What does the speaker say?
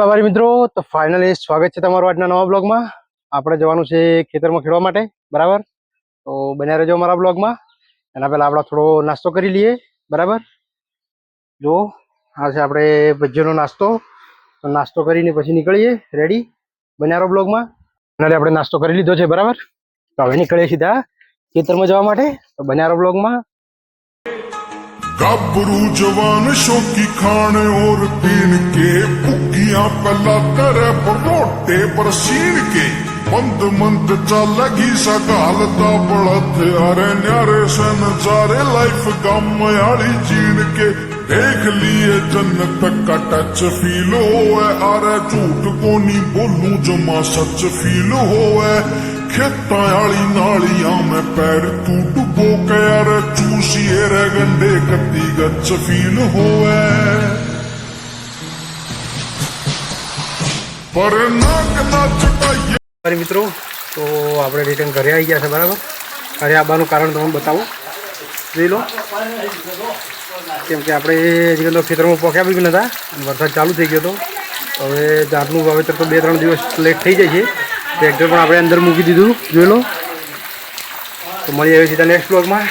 બાબારી મિત્રો, તો ફાઇનલી સ્વાગત છે તમારું આજના નવા બ્લોગમાં. આપણે જવાનું છે ખેતરમાં ખેડવા માટે, બરાબર? તો બન્યા રહેજો અમારા બ્લોગમાં. એના પહેલાં આપણે થોડો નાસ્તો કરી લઈએ, બરાબર? જો આ છે આપણે ભજીયાનો નાસ્તો. તો નાસ્તો કરીને પછી નીકળીએ, રેડી? બન્યા રહો બ્લોગમાં. અને આપણે નાસ્તો કરી લીધો છે, બરાબર? તો હવે નીકળીએ સીધા ખેતરમાં જવા માટે. તો બન્યા રહો બ્લોગમાં. गबरू जवान शौकी खाने और पीन के पुगिया पला करे परोटे पर सीन के मंद मंद चलगी सकालता बढ़त अरे न्यारे से नजारे लाइफ गम यारी जीन के देख लिए जन्नत का टच फील होए अरे झूठ को नहीं बोलूं जमा सच फील होए खेता आली नालियां में पैर तू डुबो के यार चूसिए रे गंडे कत्ती गच फील होए पर नाक ना चटाइए। અરે મિત્રો, તો આપણે રિટર્ન ઘરે આવી ગયા છે, બરાબર? ઘરે આવવાનું કારણ તમને બતાવું, જોઈ લો. કેમ કે આપણે હજી તો ખેતરમાં પહોંચ્યા બી નહોતા અને વરસાદ ચાલુ થઈ ગયો હતો. હવે જાતનું વાવેતર તો 2-3 દિવસ લેટ થઈ જાય છે. ટ્રેક્ટર પણ આપણે અંદર મૂકી દીધું, જોઈ લો. તો મળી આવે સીધા નેક્સ્ટ બ્લોગમાં.